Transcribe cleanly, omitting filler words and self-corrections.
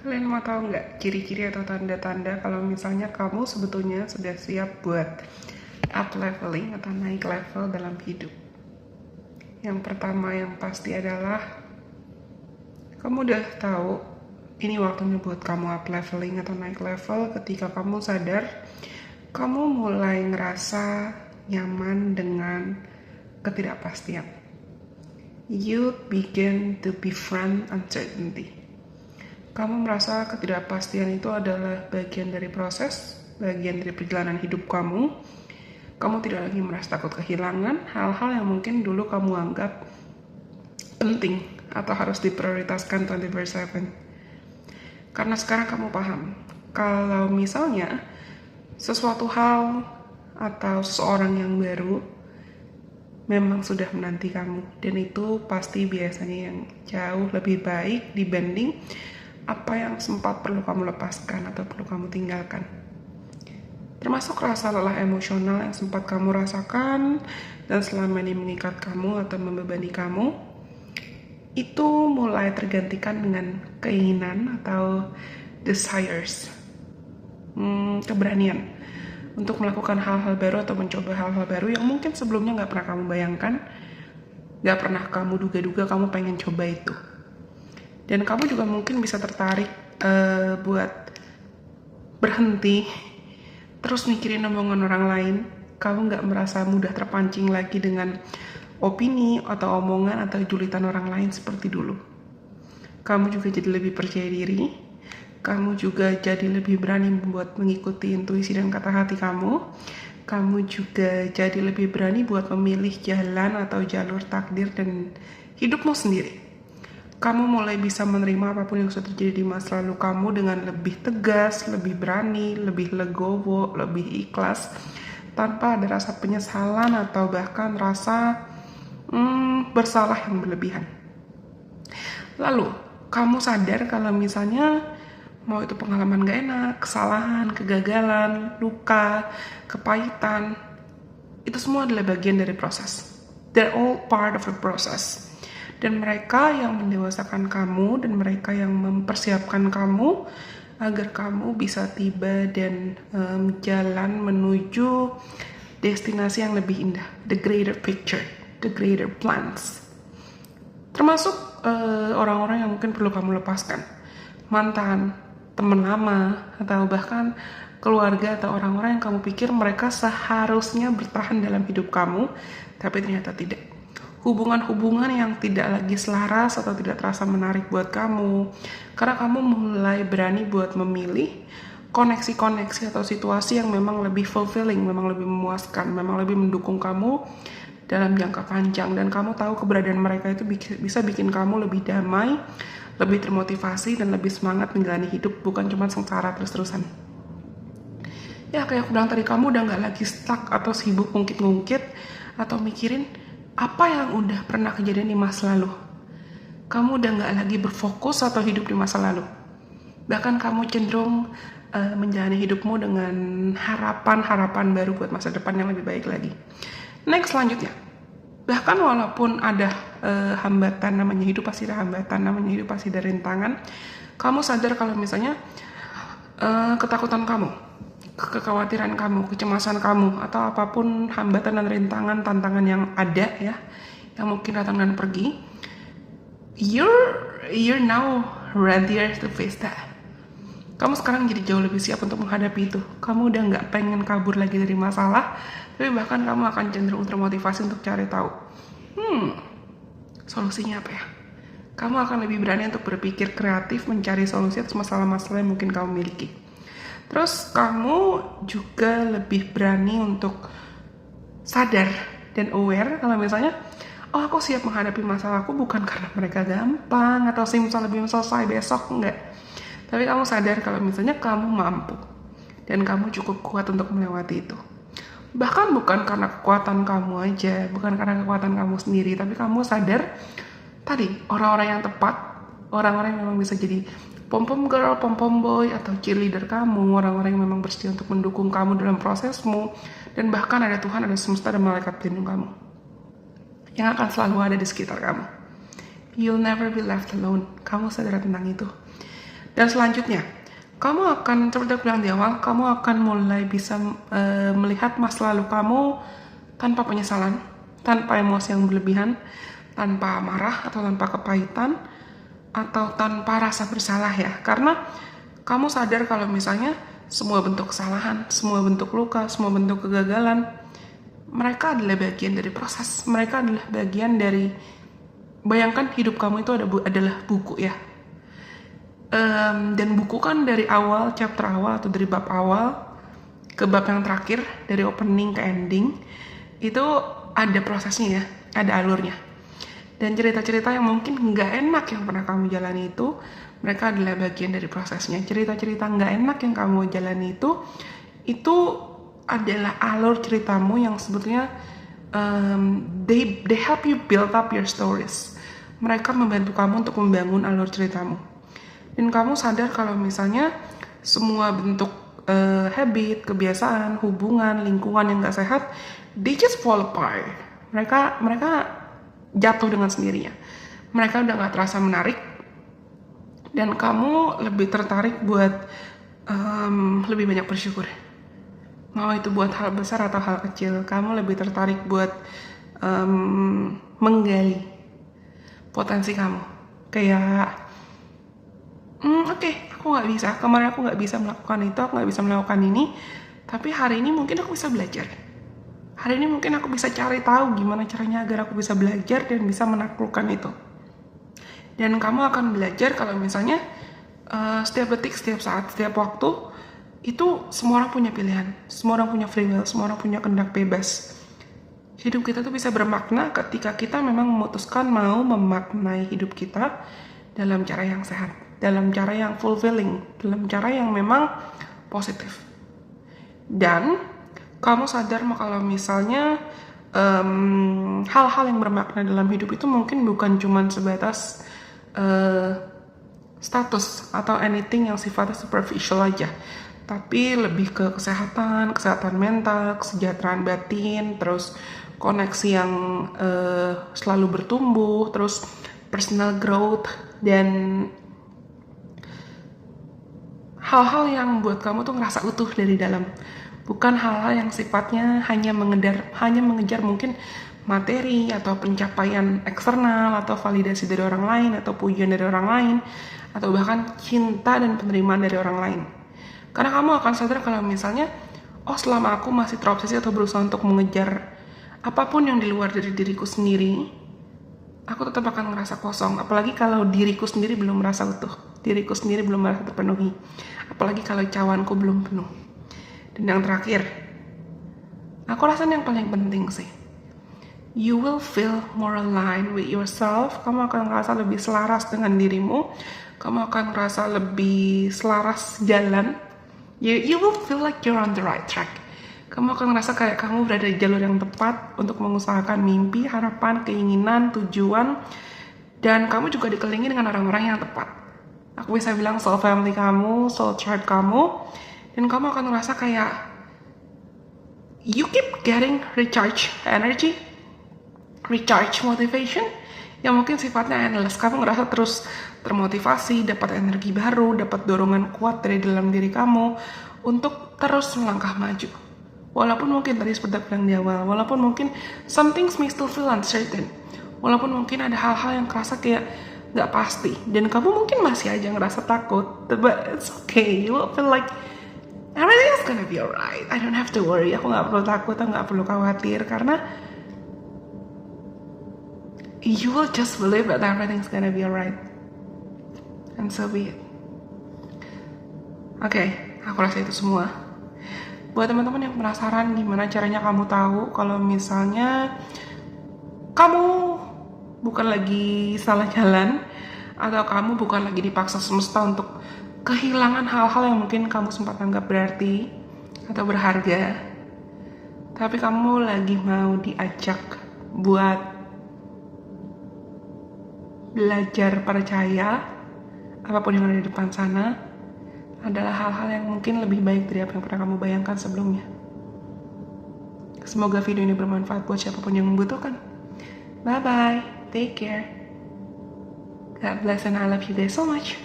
Kalian mau tahu nggak ciri-ciri atau tanda-tanda kalau misalnya kamu sebetulnya sudah siap buat up leveling atau naik level dalam hidup? Yang pertama yang pasti adalah kamu udah tahu ini waktunya buat kamu up leveling atau naik level ketika kamu sadar kamu mulai ngerasa nyaman dengan ketidakpastian. You begin to befriend uncertainty. Kamu merasa ketidakpastian itu adalah bagian dari proses, bagian dari perjalanan hidup kamu. Kamu tidak lagi merasa takut kehilangan hal-hal yang mungkin dulu kamu anggap penting atau harus diprioritaskan 24/7. Karena sekarang kamu paham, kalau misalnya sesuatu hal atau seseorang yang baru memang sudah menanti kamu, dan itu pasti biasanya yang jauh lebih baik dibanding apa yang sempat perlu kamu lepaskan atau perlu kamu tinggalkan. Termasuk rasa lelah emosional yang sempat kamu rasakan dan selama ini mengikat kamu atau membebani kamu, itu mulai tergantikan dengan keinginan atau desires, keberanian untuk melakukan hal-hal baru atau mencoba hal-hal baru yang mungkin sebelumnya gak pernah kamu bayangkan, gak pernah kamu duga-duga kamu pengen coba itu. Dan kamu juga mungkin bisa tertarik buat berhenti, terus mikirin omongan orang lain. Kamu gak merasa mudah terpancing lagi dengan opini atau omongan atau julitan orang lain seperti dulu. Kamu juga jadi lebih percaya diri. Kamu juga jadi lebih berani buat mengikuti intuisi dan kata hati kamu. Kamu juga jadi lebih berani buat memilih jalan atau jalur takdir dan hidupmu sendiri. Kamu mulai bisa menerima apapun yang sudah terjadi di masa lalu kamu dengan lebih tegas, lebih berani, lebih legowo, lebih ikhlas, tanpa ada rasa penyesalan atau bahkan rasa bersalah yang berlebihan. Lalu, kamu sadar kalau misalnya mau itu pengalaman gak enak, kesalahan, kegagalan, luka, kepahitan, itu semua adalah bagian dari proses. They're all part of the process. Dan mereka yang mendewasakan kamu dan mereka yang mempersiapkan kamu agar kamu bisa tiba dan jalan menuju destinasi yang lebih indah, the greater picture, the greater plans. Termasuk orang-orang yang mungkin perlu kamu lepaskan, mantan, teman lama, atau bahkan keluarga atau orang-orang yang kamu pikir mereka seharusnya bertahan dalam hidup kamu, tapi ternyata tidak. Hubungan-hubungan yang tidak lagi selaras atau tidak terasa menarik buat kamu, karena kamu mulai berani buat memilih koneksi-koneksi atau situasi yang memang lebih fulfilling, memang lebih memuaskan, memang lebih mendukung kamu dalam jangka panjang, dan kamu tahu keberadaan mereka itu bisa bikin kamu lebih damai, lebih termotivasi, dan lebih semangat menjalani hidup, bukan cuma sengsara terus-terusan. Ya kayak aku bilang tadi, kamu udah gak lagi stuck atau sibuk ngungkit-ngungkit atau mikirin apa yang udah pernah kejadian di masa lalu. Kamu udah gak lagi berfokus atau hidup di masa lalu. Bahkan kamu cenderung menjalani hidupmu dengan harapan-harapan baru buat masa depan yang lebih baik lagi. Next, selanjutnya. Bahkan walaupun ada hambatan, namanya hidup pasti ada hambatan, namanya hidup pasti ada rintangan. Kamu sadar kalau misalnya ketakutan kamu, kekhawatiran kamu, kecemasan kamu, atau apapun hambatan dan rintangan, tantangan yang ada ya, yang mungkin datang dan pergi, you're now ready to face that. Kamu sekarang jadi jauh lebih siap untuk menghadapi itu. Kamu udah gak pengen kabur lagi dari masalah, tapi bahkan kamu akan cenderung termotivasi untuk cari tahu, solusinya apa ya? Kamu akan lebih berani untuk berpikir kreatif, mencari solusi atas masalah-masalah yang mungkin kamu miliki. Terus kamu juga lebih berani untuk sadar dan aware kalau misalnya, aku siap menghadapi masalahku bukan karena mereka gampang atau simsalabim selesai besok, enggak. Tapi kamu sadar kalau misalnya kamu mampu dan kamu cukup kuat untuk melewati itu. Bahkan bukan karena kekuatan kamu aja, bukan karena kekuatan kamu sendiri, tapi kamu sadar tadi orang-orang yang tepat, orang-orang yang memang bisa jadi pom-pom girl, pom-pom boy, atau cheerleader kamu, orang-orang yang memang bersedia untuk mendukung kamu dalam prosesmu, dan bahkan ada Tuhan, ada semesta, dan malaikat pelindung kamu yang akan selalu ada di sekitar kamu. You'll never be left alone. Kamu sadar tentang itu. Dan selanjutnya, kamu akan, seperti aku bilang di awal, kamu akan mulai bisa melihat masa lalu kamu tanpa penyesalan, tanpa emosi yang berlebihan, tanpa marah atau tanpa kepahitan, atau tanpa rasa bersalah ya. Karena kamu sadar kalau misalnya semua bentuk kesalahan, semua bentuk luka, semua bentuk kegagalan, mereka adalah bagian dari proses. Mereka adalah bagian dari, bayangkan hidup kamu itu adalah buku ya. Dan buku kan dari awal, chapter awal atau dari bab awal ke bab yang terakhir, dari opening ke ending, itu ada prosesnya ya, ada alurnya. Dan cerita-cerita yang mungkin nggak enak yang pernah kamu jalani itu, mereka adalah bagian dari prosesnya. Cerita-cerita nggak enak yang kamu jalani itu adalah alur ceritamu yang sebetulnya they help you build up your stories. Mereka membantu kamu untuk membangun alur ceritamu. Dan kamu sadar kalau misalnya semua bentuk habit, kebiasaan, hubungan, lingkungan yang nggak sehat, they just fall apart. Mereka jatuh dengan sendirinya. Mereka udah nggak terasa menarik, dan kamu lebih tertarik buat lebih banyak bersyukur. Mau itu buat hal besar atau hal kecil, kamu lebih tertarik buat menggali potensi kamu. Kayak oke, aku nggak bisa, kemarin aku nggak bisa melakukan itu, aku nggak bisa melakukan ini, tapi hari ini mungkin aku bisa belajar. Hari ini mungkin aku bisa cari tahu gimana caranya agar aku bisa belajar dan bisa menaklukkan itu. Dan kamu akan belajar kalau misalnya setiap detik, setiap saat, setiap waktu, itu semua orang punya pilihan, semua orang punya free will, semua orang punya kehendak bebas. Hidup kita tuh bisa bermakna ketika kita memang memutuskan mau memaknai hidup kita dalam cara yang sehat, dalam cara yang fulfilling, dalam cara yang memang positif. Dan kamu sadar kalau misalnya hal-hal yang bermakna dalam hidup itu mungkin bukan cuma sebatas status atau anything yang sifatnya superficial aja, tapi lebih ke kesehatan mental, kesejahteraan batin, terus koneksi yang selalu bertumbuh, terus personal growth, dan hal-hal yang buat kamu tuh ngerasa utuh dari dalam. Bukan hal-hal yang sifatnya hanya mengejar mungkin materi atau pencapaian eksternal atau validasi dari orang lain atau pujian dari orang lain atau bahkan cinta dan penerimaan dari orang lain. Karena kamu akan sadar kalau misalnya, selama aku masih terobsesi atau berusaha untuk mengejar apapun yang di luar dari diriku sendiri, aku tetap akan ngerasa kosong. Apalagi kalau diriku sendiri belum merasa utuh, diriku sendiri belum merasa terpenuhi, apalagi kalau cawanku belum penuh. Dan yang terakhir, aku rasa yang paling penting sih, you will feel more aligned with yourself. Kamu akan ngerasa lebih selaras dengan dirimu, kamu akan ngerasa lebih selaras jalan. You will feel like you're on the right track. Kamu akan ngerasa kayak kamu berada di jalur yang tepat untuk mengusahakan mimpi, harapan, keinginan, tujuan, dan kamu juga dikelilingi dengan orang-orang yang tepat. Aku bisa bilang soul family kamu, soul tribe kamu, dan kamu akan ngerasa kayak you keep getting recharge energy, recharge motivation, yang mungkin sifatnya endless. Kamu ngerasa terus termotivasi, dapat energi baru, dapat dorongan kuat dari dalam diri kamu untuk terus melangkah maju. Walaupun mungkin tadi seperti aku bilang di awal, walaupun mungkin some things may still feel uncertain, walaupun mungkin ada hal-hal yang kerasa kayak gak pasti, dan kamu mungkin masih aja ngerasa takut, but it's okay, you will feel like everything is gonna be alright. I don't have to worry, aku gak perlu takut, aku gak perlu khawatir, karena you will just believe that everything's gonna be alright. And so be it. Oke, aku rasa itu semua. Buat teman-teman yang penasaran gimana caranya kamu tahu kalau misalnya kamu bukan lagi salah jalan, atau kamu bukan lagi dipaksa semesta untuk kehilangan hal-hal yang mungkin kamu sempat anggap berarti atau berharga, tapi kamu lagi mau diajak buat belajar percaya apapun yang ada di depan sana adalah hal-hal yang mungkin lebih baik dari apa yang pernah kamu bayangkan sebelumnya. Semoga video ini bermanfaat buat siapapun yang membutuhkan. Bye bye, take care, God bless, and I love you guys so much.